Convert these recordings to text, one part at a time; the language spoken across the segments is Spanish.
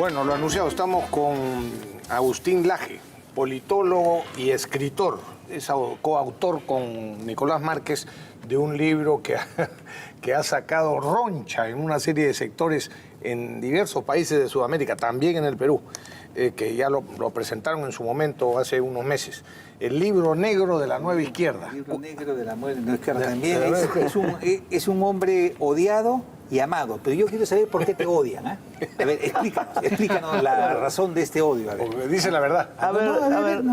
Bueno, lo anunciado, estamos con Agustín Laje, politólogo y escritor. Es coautor con Nicolás Márquez de un libro que ha sacado roncha en una serie de sectores en diversos países de Sudamérica, también en el Perú, que ya lo presentaron en su momento hace unos meses. El libro negro de la nueva izquierda. El libro negro de la nueva izquierda también. Es un hombre odiado y amado, pero yo quiero saber por qué te odian. A ver, explícanos la razón de este odio. A ver. Porque dice la verdad. A ver,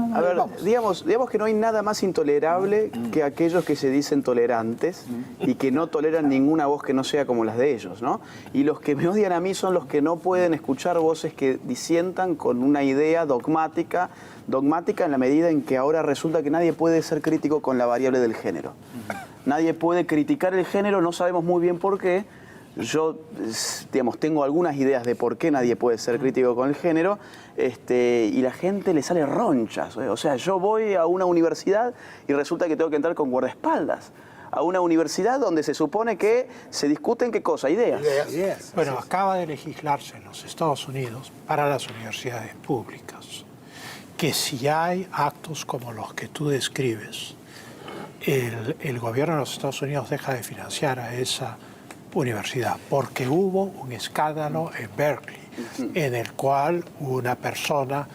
digamos que no hay nada más intolerable que aquellos que se dicen tolerantes y que no toleran ninguna voz que no sea como las de ellos, ¿no? Y los que me odian a mí son los que no pueden escuchar voces que disientan con una idea dogmática en la medida en que ahora resulta que nadie puede ser crítico con la variable del género. Nadie puede criticar el género, no sabemos muy bien por qué. Yo, digamos, tengo algunas ideas de por qué nadie puede ser crítico con el género, y la gente le sale ronchas. O sea, yo voy a una universidad y resulta que tengo que entrar con guardaespaldas. A una universidad donde se supone que se discuten, ¿qué cosa? Ideas. Bueno, acaba de legislarse en los Estados Unidos para las universidades públicas que si hay actos como los que tú describes, el gobierno de los Estados Unidos deja de financiar a esa universidad, porque hubo un escándalo en Berkeley en el cual una persona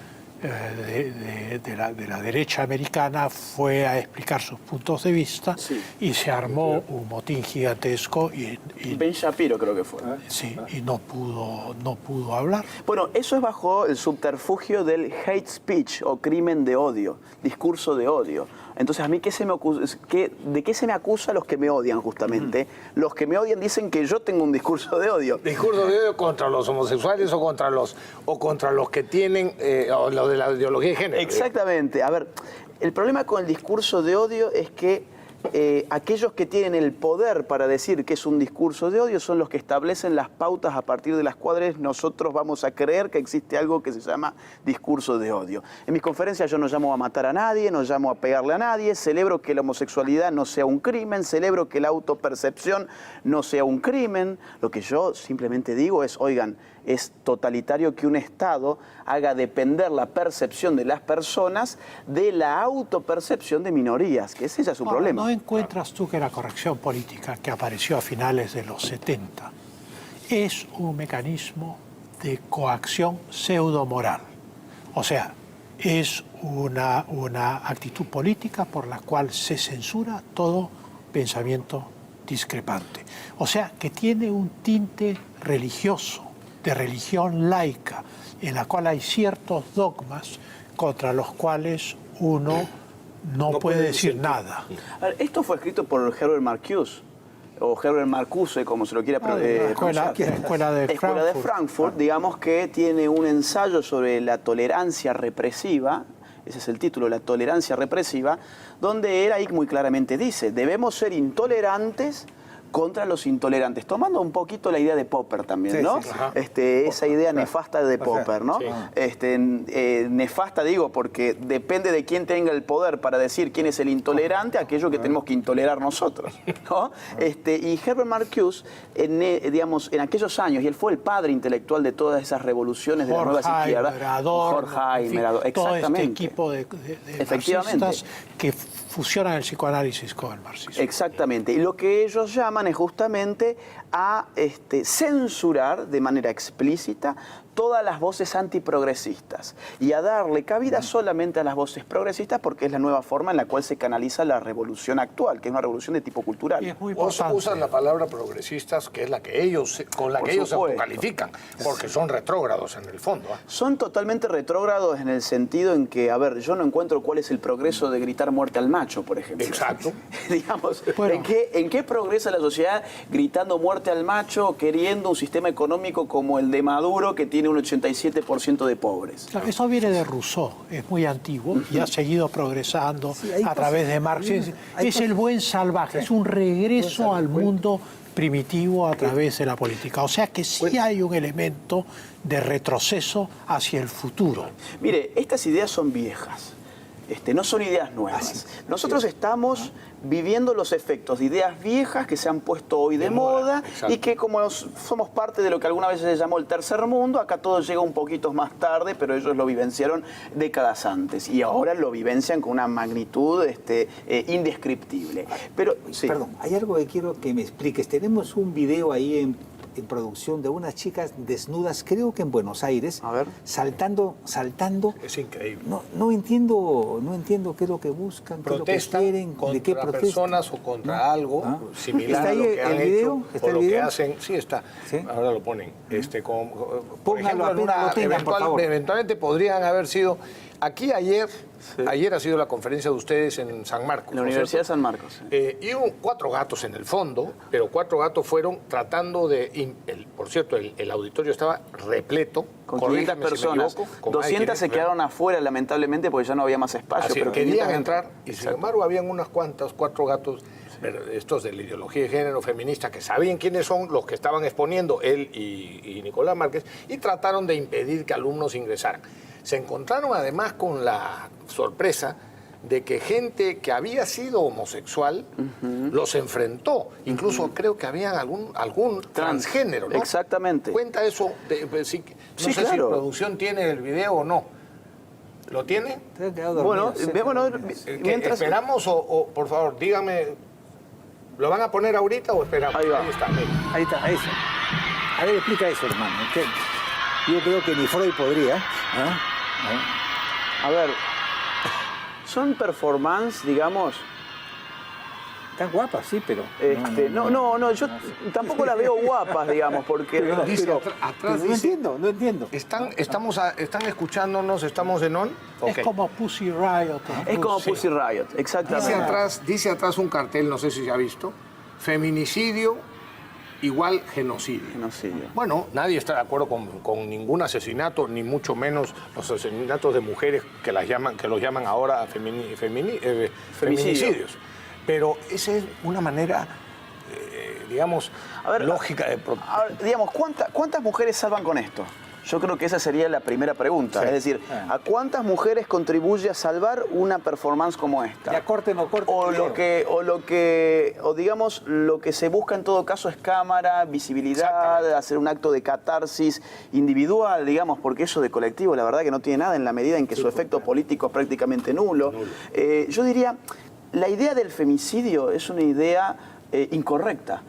de la derecha americana fue a explicar sus puntos de vista y se armó un motín gigantesco y Ben Shapiro creo que fue. Sí, y no pudo hablar. Bueno, eso es bajo el subterfugio del hate speech o crimen de odio, discurso de odio. Entonces, ¿a mí de qué se me acusa a los que me odian, justamente? Los que me odian dicen que yo tengo un discurso de odio. ¿Discurso de odio contra los homosexuales o contra los que tienen o los de la ideología de género? Exactamente. A ver, el problema con el discurso de odio es que aquellos que tienen el poder para decir que es un discurso de odio son los que establecen las pautas a partir de las cuales nosotros vamos a creer que existe algo que se llama discurso de odio. En mis conferencias yo no llamo a matar a nadie, no llamo a pegarle a nadie, celebro que la homosexualidad no sea un crimen, celebro que la autopercepción no sea un crimen. Lo que yo simplemente digo es, oigan, es totalitario que un Estado haga depender la percepción de las personas de la autopercepción de minorías, que ese ya es su problema. ¿No encuentras tú que la corrección política que apareció a finales de los 70 es un mecanismo de coacción pseudomoral? O sea, es una actitud política por la cual se censura todo pensamiento discrepante. O sea, que tiene un tinte religioso, de religión laica, en la cual hay ciertos dogmas contra los cuales uno no puede decir nada. A ver, esto fue escrito por Herbert Marcuse, o Herbert Marcuse, como se lo quiera pronunciar. La escuela de Frankfurt, digamos que tiene un ensayo sobre la tolerancia represiva, ese es el título, la tolerancia represiva, donde él ahí muy claramente dice, debemos ser intolerantes contra los intolerantes, tomando un poquito la idea de Popper también, ¿no? Sí. Esa idea nefasta de Popper, ¿no? Sí. Nefasta digo porque depende de quién tenga el poder para decir quién es el intolerante, aquello que tenemos que intolerar nosotros, ¿no? Y Herbert Marcuse, en aquellos años, y él fue el padre intelectual de todas esas revoluciones de las nuevas izquierdas, Horkheimer, exactamente. Todo este equipo de marxistas que fusionan el psicoanálisis con el marxismo. Exactamente. Y lo que ellos llaman es justamente a censurar de manera explícita todas las voces antiprogresistas y a darle cabida solamente a las voces progresistas porque es la nueva forma en la cual se canaliza la revolución actual, que es una revolución de tipo cultural. Y es muy importante. Usan la palabra progresistas, que es la que ellos, con la que ellos se autocalifican, porque son retrógrados en el fondo. Son totalmente retrógrados en el sentido en que, a ver, yo no encuentro cuál es el progreso de gritar muerte al macho, por ejemplo. Exacto. Digamos, bueno, ¿en qué progresa la sociedad gritando muerte al macho, queriendo un sistema económico como el de Maduro, que tiene un 87% de pobres? Claro, eso viene de Rousseau, es muy antiguo y ha seguido progresando a través de Marx. Es el buen salvaje, es un regreso al mundo primitivo a través de la política. O sea que sí hay un elemento de retroceso hacia el futuro. Mire, estas ideas son viejas. no son ideas nuevas. Nosotros estamos viviendo los efectos de ideas viejas que se han puesto hoy de moda y que como somos parte de lo que alguna vez se llamó el tercer mundo, acá todo llega un poquito más tarde, pero ellos lo vivenciaron décadas antes y ahora lo vivencian con una magnitud indescriptible. Pero, sí. Perdón, hay algo que quiero que me expliques. Tenemos un video ahí en producción de unas chicas desnudas, creo que en Buenos Aires, a ver, saltando. Es increíble. No entiendo qué es lo que buscan, protestan qué es lo que quieren, contra de qué protestan. Personas o contra algo similar a lo que han video? hecho ¿Está o el lo video? que hacen. Sí, está. ¿Sí? Ahora lo ponen. Por Póngalo, ejemplo, apenas lo tengan, por favor. eventualmente podrían haber sido. Aquí ayer ha sido la conferencia de ustedes en San Marcos. En la Universidad de San Marcos. Y hubo 4 gatos en el fondo, pero 4 gatos fueron tratando de... por cierto, el auditorio estaba repleto. Con 500 personas. 200 se quedaron afuera, lamentablemente, porque ya no había más espacio. Así, pero querían entrar y sin embargo habían unas cuantas, 4 gatos, estos de la ideología de género feminista, que sabían quiénes son los que estaban exponiendo, él y Nicolás Márquez, y trataron de impedir que alumnos ingresaran. Se encontraron además con la sorpresa de que gente que había sido homosexual los enfrentó. Incluso creo que había algún transgénero, ¿no? Exactamente. Cuenta eso. No sé si producción tiene el video o no. ¿Lo tiene? Bueno, mientras... ¿Esperamos o, por favor, dígame, ¿lo van a poner ahorita o esperamos? Ahí va. Ahí está, mira. Ahí está, eso. A ver, explica eso, hermano. Yo creo que ni Freud podría. A ver, son performance, digamos... Están guapas, sí, pero... No, yo tampoco las veo guapas, digamos, porque... No entiendo. ¿Están escuchándonos? ¿Estamos en on? Es como Pussy Riot. Es como Pussy Riot, exactamente. Dice atrás un cartel, no sé si se ha visto, feminicidio igual genocidio. Bueno, nadie está de acuerdo con ningún asesinato, ni mucho menos los asesinatos de mujeres que los llaman ahora feminicidios. Pero esa es una manera, digamos, lógica de... digamos, ¿cuántas mujeres salvan con esto? Yo creo que esa sería la primera pregunta. Sí. Es decir, ¿a cuántas mujeres contribuye a salvar una performance como esta? Ya corten. O digamos, lo que se busca en todo caso es cámara, visibilidad, hacer un acto de catarsis individual, digamos, porque eso de colectivo, la verdad que no tiene nada en la medida en que su efecto político es prácticamente nulo. Yo diría, la idea del femicidio es una idea incorrecta.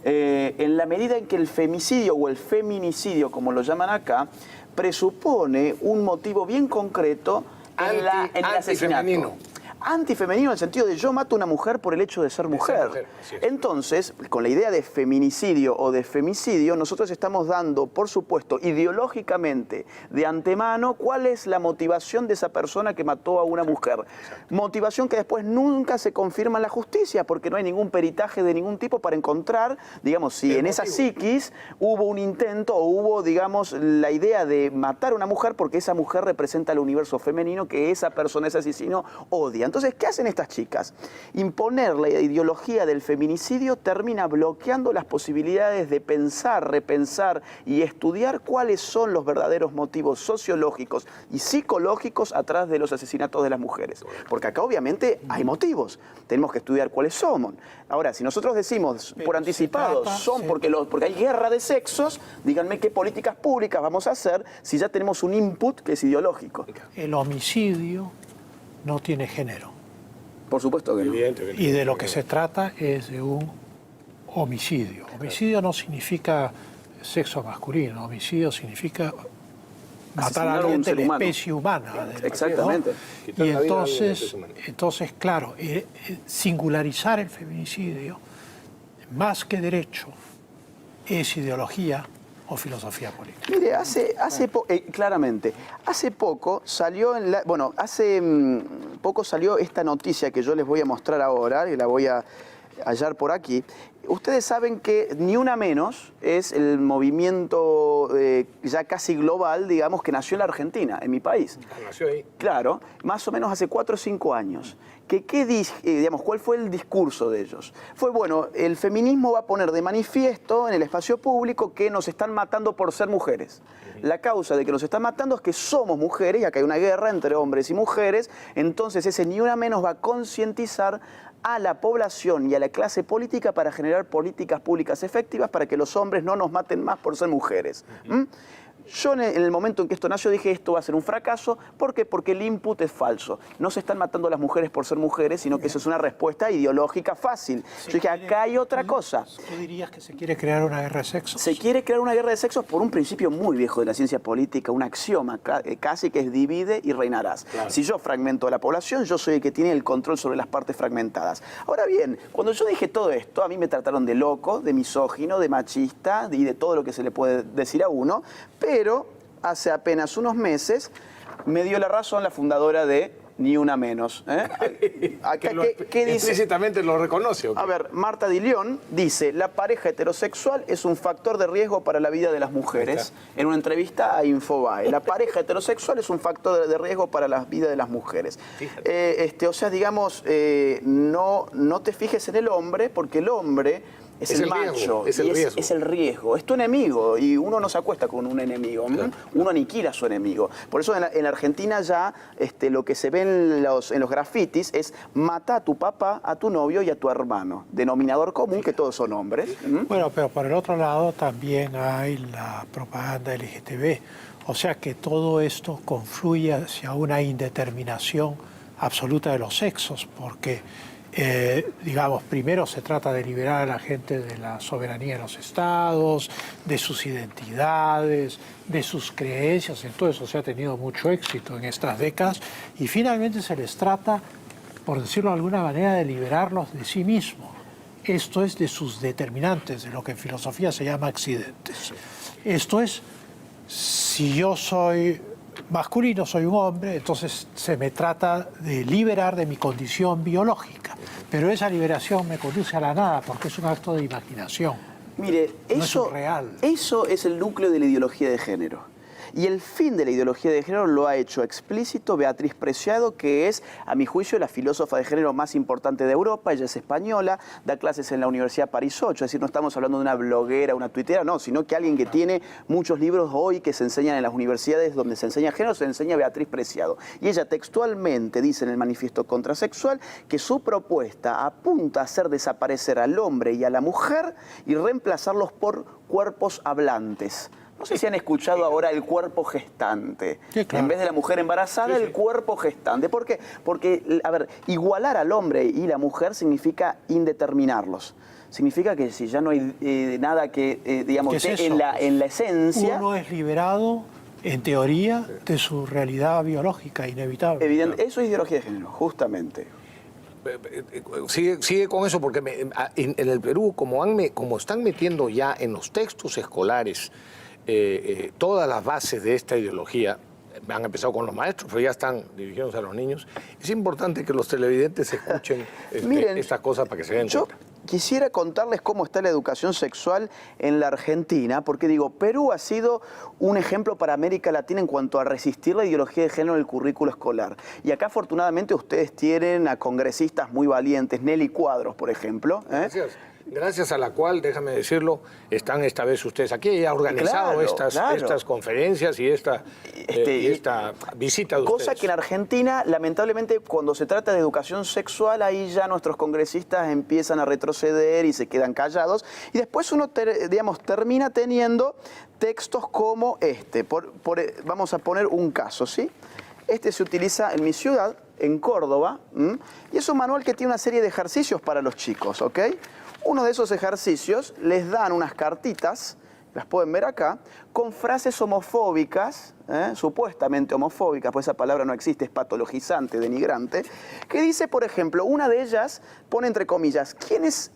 En la medida en que el femicidio o el feminicidio, como lo llaman acá, presupone un motivo bien concreto en el asesinato. Antifemenino en el sentido de yo mato a una mujer por el hecho de ser mujer. Entonces, con la idea de feminicidio o de femicidio, nosotros estamos dando, por supuesto, ideológicamente, de antemano, cuál es la motivación de esa persona que mató a una mujer. Motivación que después nunca se confirma en la justicia, porque no hay ningún peritaje de ningún tipo para encontrar, digamos, si en esa psiquis hubo un intento o hubo, digamos, la idea de matar a una mujer porque esa mujer representa el universo femenino que esa persona, ese asesino, odia. Entonces, ¿qué hacen estas chicas? Imponer la ideología del feminicidio termina bloqueando las posibilidades de pensar, repensar y estudiar cuáles son los verdaderos motivos sociológicos y psicológicos atrás de los asesinatos de las mujeres. Porque acá obviamente hay motivos. Tenemos que estudiar cuáles son. Ahora, si nosotros decimos por anticipado, porque hay guerra de sexos, díganme qué políticas públicas vamos a hacer si ya tenemos un input que es ideológico. El homicidio no tiene género. Por supuesto que no. Y de lo que se trata es de un homicidio. Homicidio no significa sexo masculino, homicidio significa matar a alguien de la especie humana. Exactamente. ¿No? Y entonces, claro, singularizar el feminicidio, más que derecho, es ideología o filosofía política. Mire, claramente, hace poco salió esta noticia que yo les voy a mostrar ahora, y la voy a hallar por aquí. Ustedes saben que Ni Una Menos es el movimiento ya casi global, digamos, que nació en la Argentina, en mi país. Nació ahí. Claro, más o menos hace 4 o 5 años. digamos, ¿cuál fue el discurso de ellos? Fue, bueno, el feminismo va a poner de manifiesto en el espacio público que nos están matando por ser mujeres. La causa de que nos están matando es que somos mujeres y acá hay una guerra entre hombres y mujeres, entonces ese Ni Una Menos va a concientizar a la población y a la clase política para generar políticas públicas efectivas para que los hombres no nos maten más por ser mujeres. Yo en el momento en que esto nació dije esto va a ser un fracaso. ¿Por qué? Porque el input es falso. No se están matando a las mujeres por ser mujeres, sino que eso es una respuesta ideológica fácil. Yo dije, acá hay otra cosa. ¿Tú dirías que se quiere crear una guerra de sexos? Se quiere crear una guerra de sexos por un principio muy viejo de la ciencia política, un axioma casi que es divide y reinarás. Claro. Si yo fragmento a la población, yo soy el que tiene el control sobre las partes fragmentadas. Ahora bien, cuando yo dije todo esto, a mí me trataron de loco, de misógino, de machista y de todo lo que se le puede decir a uno, pero hace apenas unos meses me dio la razón la fundadora de Ni Una Menos. ¿Qué dice? Explícitamente lo reconoce. ¿Okay? A ver, Marta Di León dice, la pareja heterosexual es un factor de riesgo para la vida de las mujeres. En una entrevista a Infobae. La pareja heterosexual es un factor de riesgo para la vida de las mujeres. O sea, digamos, no te fijes en el hombre, porque el hombre es el macho, es el riesgo, es tu enemigo y uno no se acuesta con un enemigo, claro. Uno aniquila a su enemigo. Por eso en la Argentina ya lo que se ve en los grafitis es mata a tu papá, a tu novio y a tu hermano. Denominador común que todos son hombres. Bueno, pero por el otro lado también hay la propaganda LGTB. O sea que todo esto confluye hacia una indeterminación absoluta de los sexos, porque digamos, primero se trata de liberar a la gente de la soberanía de los estados, de sus identidades, de sus creencias. En todo eso se ha tenido mucho éxito en estas décadas y finalmente se les trata, por decirlo de alguna manera, de liberarlos de sí mismos. Esto es de sus determinantes, de lo que en filosofía se llama accidentes. Esto es, si yo soy masculino, soy un hombre, entonces se me trata de liberar de mi condición biológica. Pero esa liberación me conduce a la nada porque es un acto de imaginación. Mire, eso es el núcleo de la ideología de género. Y el fin de la ideología de género lo ha hecho explícito Beatriz Preciado, que es, a mi juicio, la filósofa de género más importante de Europa. Ella es española, da clases en la Universidad París 8, es decir, no estamos hablando de una bloguera, una tuitera, no, sino que alguien que tiene muchos libros hoy que se enseñan en las universidades donde se enseña género, se enseña Beatriz Preciado. Y ella textualmente dice en el Manifiesto Contrasexual que su propuesta apunta a hacer desaparecer al hombre y a la mujer y reemplazarlos por cuerpos hablantes. No sé si han escuchado ahora el cuerpo gestante. Sí, claro. En vez de la mujer embarazada, el cuerpo gestante. ¿Por qué? Porque, a ver, igualar al hombre y la mujer significa indeterminarlos. Significa que si ya no hay nada que, digamos, ¿qué es en la esencia... Uno es liberado, en teoría, de su realidad biológica inevitable. Evidente, eso es ideología de género, justamente. Sigue con eso, porque en el Perú, como están metiendo ya en los textos escolares todas las bases de esta ideología, han empezado con los maestros, pero ya están dirigiéndose a los niños, es importante que los televidentes escuchen estas cosas para que se den cuenta. Quisiera contarles cómo está la educación sexual en la Argentina, porque digo, Perú ha sido un ejemplo para América Latina en cuanto a resistir la ideología de género en el currículo escolar. Y acá afortunadamente ustedes tienen a congresistas muy valientes, Nelly Cuadros, por ejemplo. Gracias a la cual, déjame decirlo, están esta vez ustedes aquí. Ella ha organizado estas conferencias y esta visita de ustedes. Cosa que en Argentina, lamentablemente, cuando se trata de educación sexual, ahí ya nuestros congresistas empiezan a retroceder y se quedan callados. Y después uno, termina teniendo textos como este. Vamos a poner un caso, ¿sí? Este se utiliza en mi ciudad, en Córdoba, y es un manual que tiene una serie de ejercicios para los chicos, ¿ok? Uno de esos ejercicios les dan unas cartitas, las pueden ver acá, con frases homofóbicas, supuestamente homofóbicas, pues esa palabra no existe, es patologizante, denigrante, que dice, por ejemplo, una de ellas pone entre comillas, ¿quién es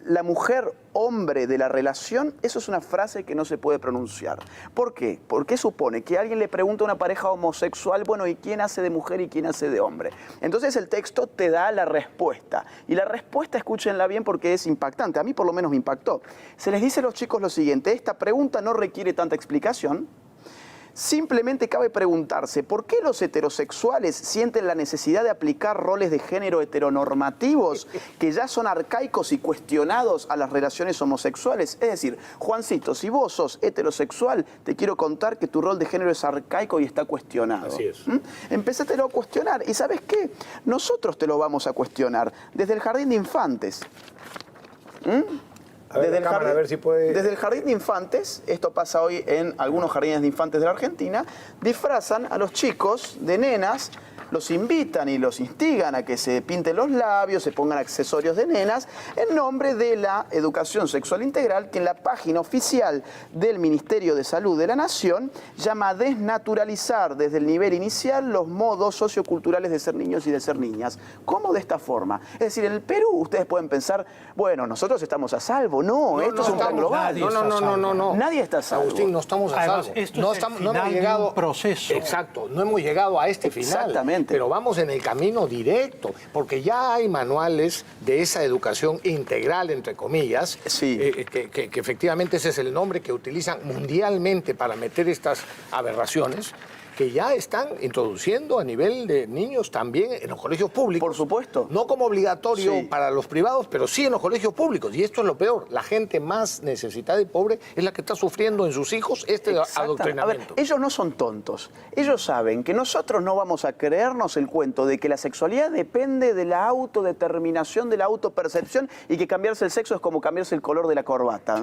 la mujer hombre de la relación? Eso es una frase que no se puede pronunciar. ¿Por qué? Porque supone que alguien le pregunta a una pareja homosexual, bueno, ¿y quién hace de mujer y quién hace de hombre? Entonces el texto te da la respuesta. Y la respuesta, escúchenla bien porque es impactante. A mí por lo menos me impactó. Se les dice a los chicos lo siguiente, esta pregunta no requiere tanta explicación. Simplemente cabe preguntarse, ¿por qué los heterosexuales sienten la necesidad de aplicar roles de género heteronormativos que ya son arcaicos y cuestionados a las relaciones homosexuales? Es decir, Juancito, si vos sos heterosexual, te quiero contar que tu rol de género es arcaico y está cuestionado. Así es. Empezátelo a cuestionar. ¿Y sabes qué? Nosotros te lo vamos a cuestionar desde el jardín de infantes. A ver, a ver si puede... Desde el jardín de infantes, esto pasa hoy en algunos jardines de infantes de la Argentina, disfrazan a los chicos de nenas, los invitan y los instigan a que se pinten los labios, se pongan accesorios de nenas, en nombre de la educación sexual integral, que en la página oficial del Ministerio de Salud de la Nación llama desnaturalizar desde el nivel inicial los modos socioculturales de ser niños y de ser niñas. ¿Cómo de esta forma? Es decir, en el Perú ustedes pueden pensar, bueno, nosotros estamos a salvo. No, esto es un plan global. No. Nadie está a salvo. Agustín, no estamos a Además, salvo. esto No es el estamos, no final hemos de llegado, un proceso. Exacto, no hemos llegado a este final. Exactamente. Pero vamos en el camino directo, porque ya hay manuales de esa educación integral, entre comillas, Sí. que efectivamente ese es el nombre que utilizan mundialmente para meter estas aberraciones, que ya están introduciendo a nivel de niños también en los colegios públicos. Por supuesto. No como obligatorio Sí. para los privados, pero sí en los colegios públicos. Y esto es lo peor. La gente más necesitada y pobre es la que está sufriendo en sus hijos este Exactamente. adoctrinamiento. A ver, ellos no son tontos. Ellos saben que nosotros no vamos a creernos el cuento de que la sexualidad depende de la autodeterminación, de la autopercepción y que cambiarse el sexo es como cambiarse el color de la corbata.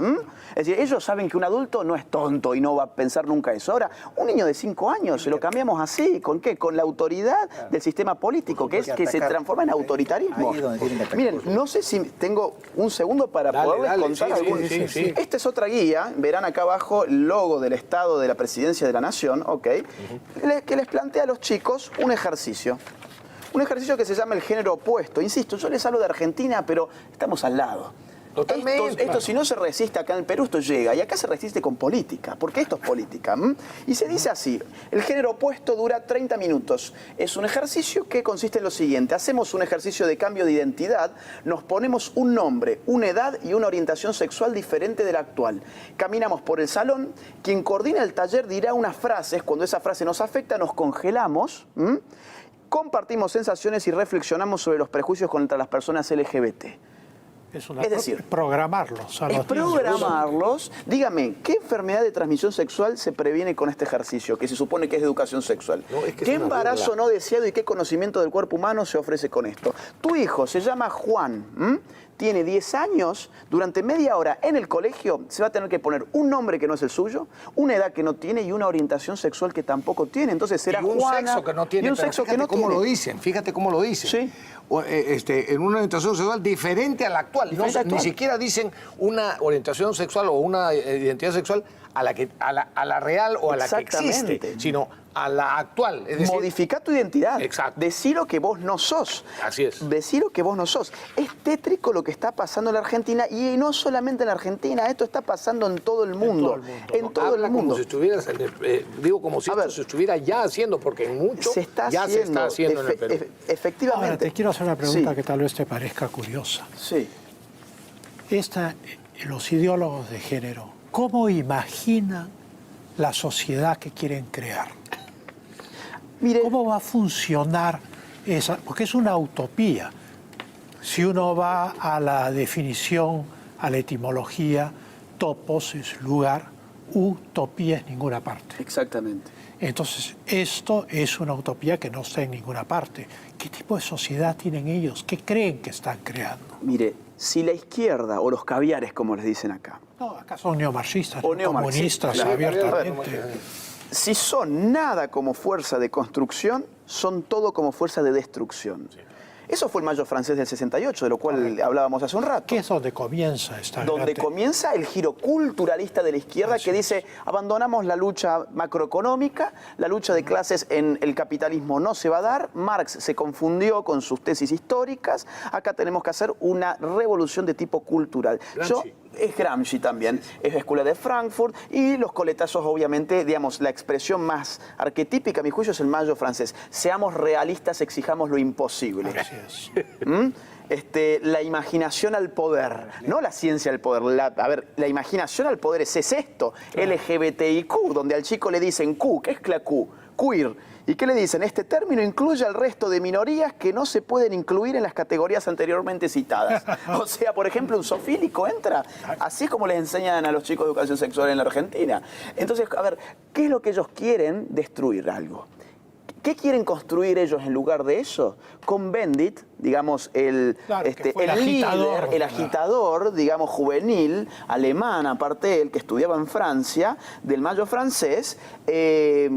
Es decir, ellos saben que un adulto no es tonto y no va a pensar nunca eso. Ahora, un niño de 5 años se lo cambiamos así. ¿Con qué? Con la autoridad del sistema político, que es que se transforma en autoritarismo. Ahí es donde tienen que atacar. Miren, no sé si tengo un segundo para Dale, poderles dale, contar sí, algunos. sí. Esta es otra guía, verán acá abajo el logo del Estado de la Presidencia de la Nación, ¿ok? Que les plantea a los chicos un ejercicio. Un ejercicio que se llama el género opuesto. Insisto, yo les hablo de Argentina, pero estamos al lado. Totalmente. Esto si no se resiste acá en el Perú, esto llega. Y acá se resiste con política, porque esto es política. Y se dice así, el género opuesto dura 30 minutos. Es un ejercicio que consiste en lo siguiente. Hacemos un ejercicio de cambio de identidad, nos ponemos un nombre, una edad y una orientación sexual diferente de la actual. Caminamos por el salón, quien coordina el taller dirá unas frases, cuando esa frase nos afecta nos congelamos, compartimos sensaciones y reflexionamos sobre los prejuicios contra las personas LGBT. Es decir, programarlos a los Es programarlos. Dígame, ¿qué enfermedad de transmisión sexual se previene con este ejercicio, que se supone que es de educación sexual? No, es que ¿Qué es una embarazo burla. no deseado y qué conocimiento del cuerpo humano se ofrece con esto? Tu hijo se llama Juan, tiene 10 años, durante media hora en el colegio se va a tener que poner un nombre que no es el suyo, una edad que no tiene y una orientación sexual que tampoco tiene. Entonces será y un Juana, sexo que no tiene. y un pero sexo que fíjate no cómo tiene. lo dicen, fíjate cómo lo dicen. Sí. En una orientación sexual diferente a la actual. Diferente a la Ni actual. siquiera dicen una orientación sexual o una identidad sexual a la real o a la que Exactamente. existe, sino a la actual. Es decir, Modificar tu identidad. Exacto. Decí lo que vos no sos. Así es. Decí lo que vos no sos. Es tétrico lo que está pasando en la Argentina y no solamente en la Argentina, esto está pasando en todo el mundo. En todo habla el mundo. como si estuvieras, digo como si A esto ver, se estuviera ya haciendo, porque en mucho Se está ya haciendo, se está haciendo en el Perú. Efectivamente. Ahora, te quiero hacer una pregunta Sí, que tal vez te parezca curiosa. sí. Los ideólogos de género, ¿cómo imaginan la sociedad que quieren crear? Mire, ¿Cómo va a funcionar esa? Porque es una utopía. Si uno va a la definición, a la etimología, topos es lugar, utopía es ninguna parte. exactamente. Entonces, esto es una utopía que no está en ninguna parte. ¿Qué tipo de sociedad tienen ellos? ¿Qué creen que están creando? Mire, si la izquierda o los caviares, como les dicen acá, No, acá son neomarxistas, O neomarxistas, comunistas claro. abiertamente. si son nada como fuerza de construcción, son todo como fuerza de destrucción. Eso fue el Mayo francés del 68, de lo cual hablábamos hace un rato. ¿Qué es donde comienza esta Donde gran- comienza el giro culturalista de la izquierda que dice, abandonamos la lucha macroeconómica, la lucha de clases en el capitalismo no se va a dar, Marx se confundió con sus tesis históricas, acá tenemos que hacer una revolución de tipo cultural. Es Gramsci también, es la Escuela de Frankfurt y los coletazos, obviamente, digamos, la expresión más arquetípica, a mi juicio, es el Mayo francés. Seamos realistas, exijamos lo imposible. Así es. la imaginación al poder, no la ciencia al poder. La imaginación al poder es esto, LGBTIQ, donde al chico le dicen Q, ¿qué es la Q? Queer. ¿Y qué le dicen? Este término incluye al resto de minorías que no se pueden incluir en las categorías anteriormente citadas. O sea, por ejemplo, un zoofílico entra, así como les enseñan a los chicos de educación sexual en la Argentina. Entonces, a ver, ¿qué es lo que ellos quieren? Destruir algo. ¿Qué quieren construir ellos en lugar de eso? Con Bendit, digamos, el líder, el agitador, digamos, juvenil, alemán, aparte él, que estudiaba en Francia, del Mayo francés,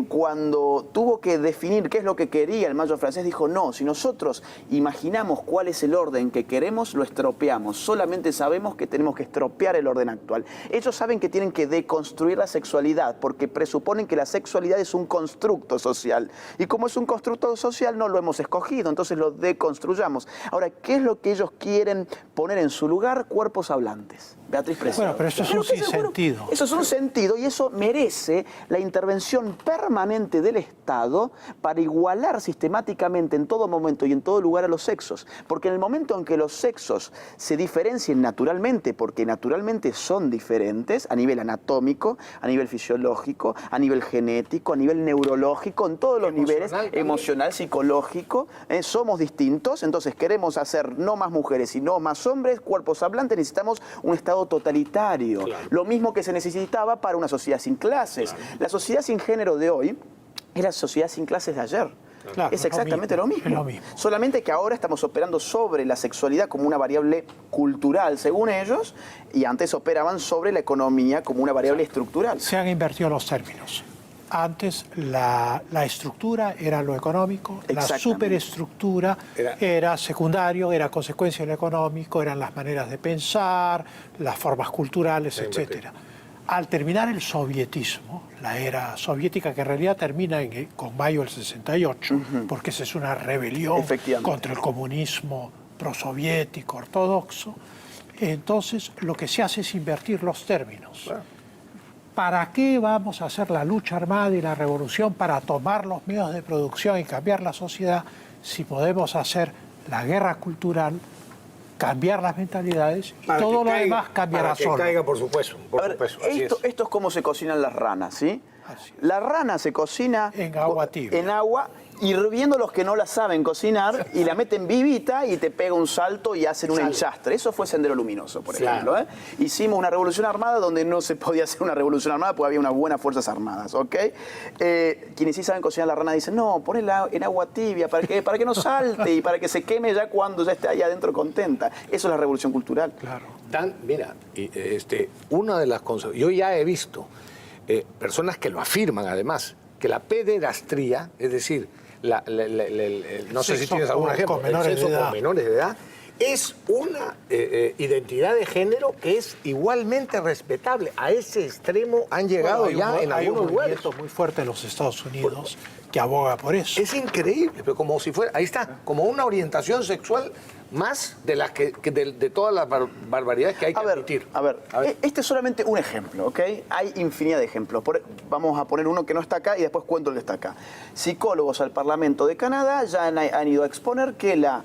cuando tuvo que definir qué es lo que quería el Mayo francés, dijo, no, si nosotros imaginamos cuál es el orden que queremos, lo estropeamos. Solamente sabemos que tenemos que estropear el orden actual. Ellos saben que tienen que deconstruir la sexualidad, porque presuponen que la sexualidad es un constructo social. Y como es un constructo social, no lo hemos escogido, entonces lo deconstruyamos. Ahora, ¿qué es lo que ellos quieren poner en su lugar? Cuerpos hablantes. Beatriz Preciado. Bueno, pero eso es un sinsentido. Eso es un sentido y eso merece la intervención permanente del Estado para igualar sistemáticamente en todo momento y en todo lugar a los sexos. Porque en el momento en que los sexos se diferencien naturalmente, porque naturalmente son diferentes a nivel anatómico, a nivel fisiológico, a nivel genético, a nivel neurológico, en todos los niveles, emocional, psicológico, somos distintos, entonces queremos hacer no más mujeres, sino más hombres, cuerpos hablantes, necesitamos un Estado totalitario. Claro. Lo mismo que se necesitaba para una sociedad sin clases. Claro. La sociedad sin género de hoy es la sociedad sin clases de ayer. Claro, es exactamente lo mismo. Es lo mismo. Solamente que ahora estamos operando sobre la sexualidad como una variable cultural, según ellos, y antes operaban sobre la economía como una variable estructural. Se han invertido los términos. Antes la estructura era lo económico, la superestructura era secundario, era consecuencia de lo económico, eran las maneras de pensar, las formas culturales, etc. Al terminar el sovietismo, la era soviética, que en realidad termina con mayo del 68, porque esa es una rebelión contra el comunismo prosoviético, ortodoxo, entonces lo que se hace es invertir los términos. Bueno. ¿Para qué vamos a hacer la lucha armada y la revolución para tomar los medios de producción y cambiar la sociedad si podemos hacer la guerra cultural, cambiar las mentalidades y todo lo demás cambiará solo? Para que caiga, por supuesto. Esto es como se cocinan las ranas, ¿sí? La rana se cocina en agua tibia. En agua, hirviendo los que no la saben cocinar y la meten vivita y te pega un salto y hacen un enchastre. Eso fue Sendero Luminoso, por ejemplo. Hicimos una revolución armada donde no se podía hacer una revolución armada porque había unas buenas fuerzas armadas, ¿ok? Quienes sí saben cocinar la rana dicen, no, ponela en agua tibia para que no salte y para que se queme ya cuando ya esté allá adentro contenta. Eso es la revolución cultural. Claro. Mira, una de las cosas, yo ya he visto personas que lo afirman además, que la pederastría, es decir, no sé si tienes algún ejemplo, el sexo con menores de edad, es una identidad de género que es igualmente respetable. A ese extremo han llegado en algunos lugares. Hay un muy fuerte en los Estados Unidos que aboga por eso. Es increíble, pero como si fuera, ahí está, como una orientación sexual más de las de todas las barbaridades que hay que admitir. A ver, este es solamente un ejemplo, ¿ok? Hay infinidad de ejemplos. Vamos a poner uno que no está acá y después cuento el que está acá. Psicólogos al Parlamento de Canadá ya han ido a exponer que la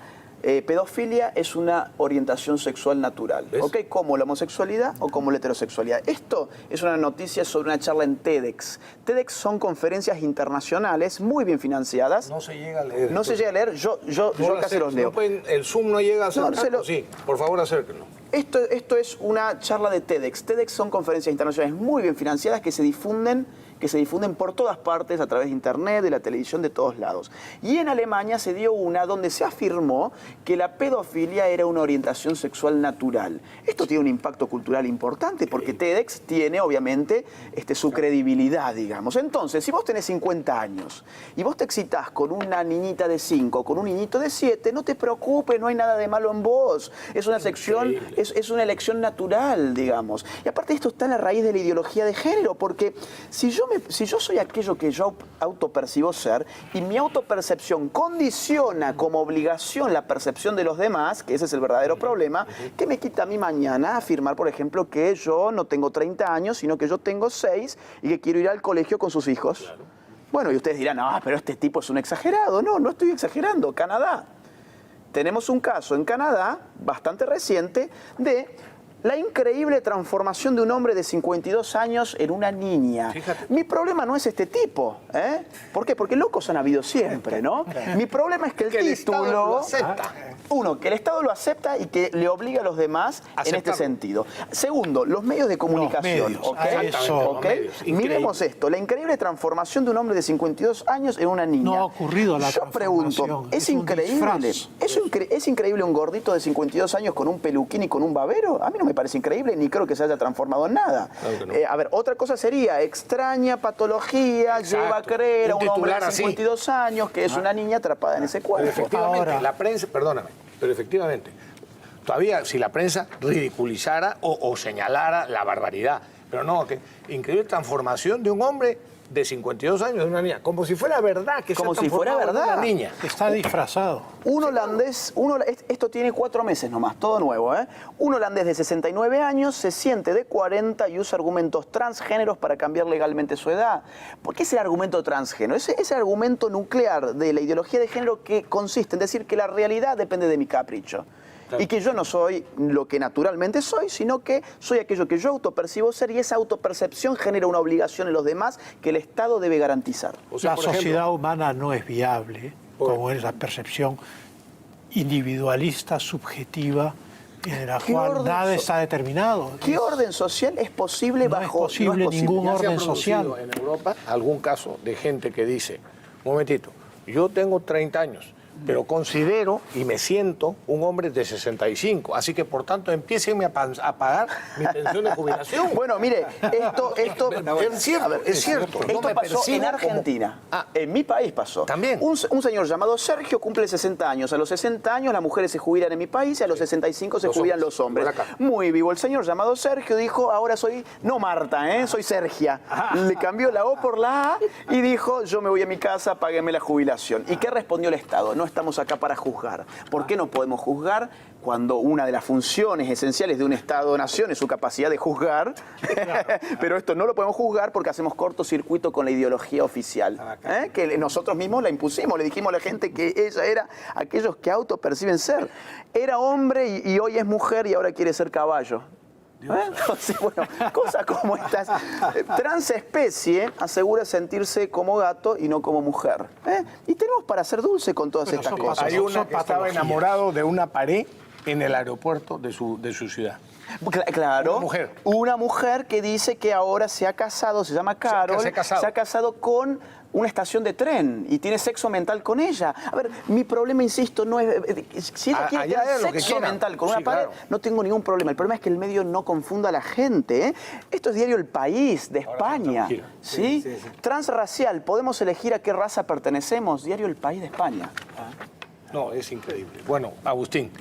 pedofilia es una orientación sexual natural, ¿ok? Como la homosexualidad o como la heterosexualidad. Esto es una noticia sobre una charla en TEDx. TEDx son conferencias internacionales muy bien financiadas. No se llega a leer. No se llega a leer, yo casi los leo. El Zoom no llega a acercarlo. Sí, por favor acérquenlo. Esto es una charla de TEDx. TEDx son conferencias internacionales muy bien financiadas que se difunden por todas partes a través de internet, de la televisión, de todos lados. Y en Alemania se dio una donde se afirmó que la pedofilia era una orientación sexual natural. Esto tiene un impacto cultural importante porque TEDx tiene obviamente su credibilidad, digamos. Entonces, si vos tenés 50 años y vos te excitás con una niñita de 5, con un niñito de 7, no te preocupes, no hay nada de malo en vos. Es una sección, es una elección natural, digamos. Y aparte esto está en la raíz de la ideología de género, porque si yo soy aquello que yo autopercibo ser y mi autopercepción condiciona como obligación la percepción de los demás, que ese es el verdadero problema, ¿qué me quita a mí mañana afirmar, por ejemplo, que yo no tengo 30 años, sino que yo tengo 6 y que quiero ir al colegio con sus hijos? Claro. Bueno, y ustedes dirán, pero este tipo es un exagerado. No, no estoy exagerando. Canadá tenemos un caso en Canadá, bastante reciente, de la increíble transformación de un hombre de 52 años en una niña. Fíjate. Mi problema no es este tipo, ¿eh? ¿Por qué? Porque locos han habido siempre, ¿no? Mi problema es que el título... Estado lo acepta. Uno, que el Estado lo acepta y que le obliga a los demás en este sentido. Segundo, los medios de comunicación. medios, ¿Ok? eso. ¿Ok? Los medios, increíble. Miremos esto, la increíble transformación de un hombre de 52 años en una niña. No ha ocurrido la Yo pregunto, transformación, ¿es es un increíble? disfraz. ¿Es increíble un gordito de 52 años con un peluquín y con un babero? A mí no me parece increíble, ni creo que se haya transformado en nada. Claro que no. A ver, otra cosa sería, extraña patología, Exacto. lleva a creer a Un un hombre de titular así. 52 años que es una niña atrapada en ese Pero cuerpo. efectivamente, Ahora- la prensa, perdóname, pero efectivamente, todavía si la prensa ridiculizara o señalara la barbaridad, pero no, que increíble transformación de un hombre de 52 años de una niña, como si fuera verdad que Como se ha si fuera transformado en verdad. una niña. Está disfrazado. Un holandés, esto tiene 4 meses nomás, todo nuevo, ¿eh? Un holandés de 69 años se siente de 40 y usa argumentos transgéneros para cambiar legalmente su edad. ¿Por qué ese argumento transgénero? Ese argumento nuclear de la ideología de género que consiste en decir que la realidad depende de mi capricho. Claro. Y que yo no soy lo que naturalmente soy, sino que soy aquello que yo autopercibo ser y esa autopercepción genera una obligación en los demás que el Estado debe garantizar. O sea, La por ejemplo, sociedad humana no es viable, como es la percepción individualista, subjetiva, en la ¿Qué cual orden nada está determinado. ¿Qué orden social es posible No es bajo... posible ningún ya se ha orden social. producido en Europa algún caso de gente que dice, un momentito, yo tengo 30 años, pero considero y me siento un hombre de 65, así que por tanto empiecenme a pagar mi pensión de jubilación. Bueno, mire, esto es cierto, a ver, es cierto. Yo Esto me pasó percibo en como- Argentina. Ah. En mi país pasó. También. Un señor llamado Sergio cumple 60 años. A los 60 años las mujeres se jubilan en mi país y a los 65 se Los jubilan hombres. los hombres. Por acá. Muy vivo. El señor llamado Sergio dijo, ahora soy, no Marta, soy Sergia. Le cambió la O por la A y dijo, yo me voy a mi casa, páguenme la jubilación. ¿Y qué respondió el Estado? No estamos acá para juzgar. ¿Por qué no podemos juzgar cuando una de las funciones esenciales de un Estado-nación es su capacidad de juzgar? Pero esto no lo podemos juzgar porque hacemos cortocircuito con la ideología oficial, que nosotros mismos la impusimos. Le dijimos a la gente que ella era aquellos que autoperciben ser. Era hombre y hoy es mujer y ahora quiere ser caballo. Entonces, bueno, cosas como estas. Transespecie asegura sentirse como gato y no como mujer. Y tenemos para ser dulce con todas Pero estas son cosas. Hay una que estaba patologías. enamorado de una pared en el aeropuerto de su ciudad. Claro, Una mujer. que dice que ahora se ha casado, se llama Carol, se ha casado. con una estación de tren y tiene sexo mental con ella. A ver, mi problema, insisto, no es... Si ella quiere allá tener es lo que sexo quiera. mental con Sí, una pared, claro. no tengo ningún problema. El problema es que el medio no confunda a la gente. Esto es diario El País, de España. tranquilo. ¿Sí? Transracial, podemos elegir a qué raza pertenecemos. Diario El País de España. No, es increíble. Bueno, Agustín,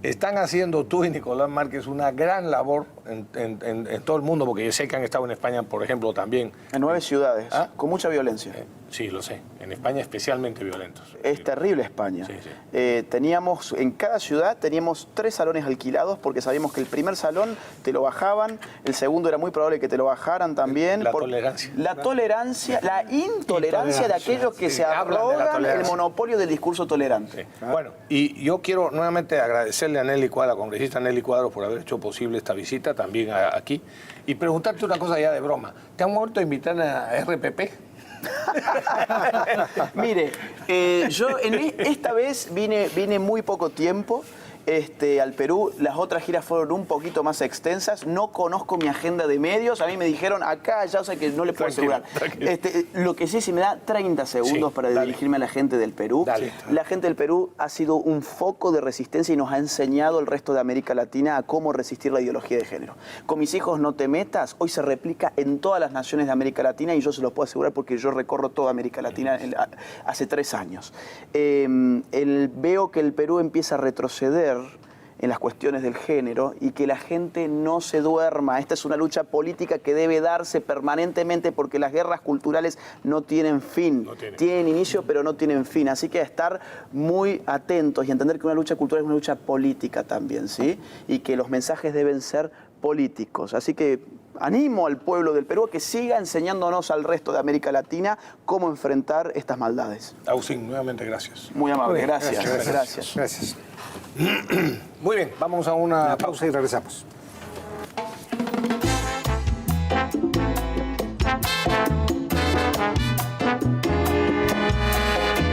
están haciendo tú y Nicolás Márquez una gran labor en todo el mundo, porque yo sé que han estado en España, por ejemplo, también. En 9 ciudades, ¿Ah? con mucha violencia. Sí, lo sé. En España especialmente violentos. Es terrible España. Sí, sí. Teníamos, en cada ciudad teníamos 3 salones alquilados porque sabíamos que el primer salón te lo bajaban, el segundo era muy probable que te lo bajaran también. La tolerancia. La tolerancia, la intolerancia de aquellos que Sí, se hablan de la arrogan el tolerancia. monopolio del discurso tolerante. Sí. Bueno, y yo quiero nuevamente agradecerle a Nelly Cuadro, congresista Nelly Cuadro, por haber hecho posible esta visita también aquí. Y preguntarte una cosa ya de broma. ¿Te han vuelto a invitar a RPP? Mire, yo esta vez vine muy poco tiempo al Perú. Las otras giras fueron un poquito más extensas. No conozco mi agenda de medios. A mí me dijeron acá, ya o sea que no le puedo Tranquilo, asegurar. tranquilo. Lo que sí, si me da 30 segundos Sí, para dale. dirigirme a la gente del Perú. Dale. La gente del Perú ha sido un foco de resistencia y nos ha enseñado al resto de América Latina a cómo resistir la ideología de género. Con mis hijos no te metas, hoy se replica en todas las naciones de América Latina y yo se los puedo asegurar porque yo recorro toda América Latina hace 3 años. Veo que el Perú empieza a retroceder en las cuestiones del género y que la gente no se duerma. Esta es una lucha política que debe darse permanentemente porque las guerras culturales no tienen fin. No tienen. Tienen inicio pero no tienen fin. Así que estar muy atentos y entender que una lucha cultural es una lucha política también, ¿sí? Y que los mensajes deben ser políticos. Así que animo al pueblo del Perú a que siga enseñándonos al resto de América Latina cómo enfrentar estas maldades. Agustín, nuevamente gracias. Muy amable, Muy bien, gracias. Gracias. Muy bien, vamos a una pausa y regresamos.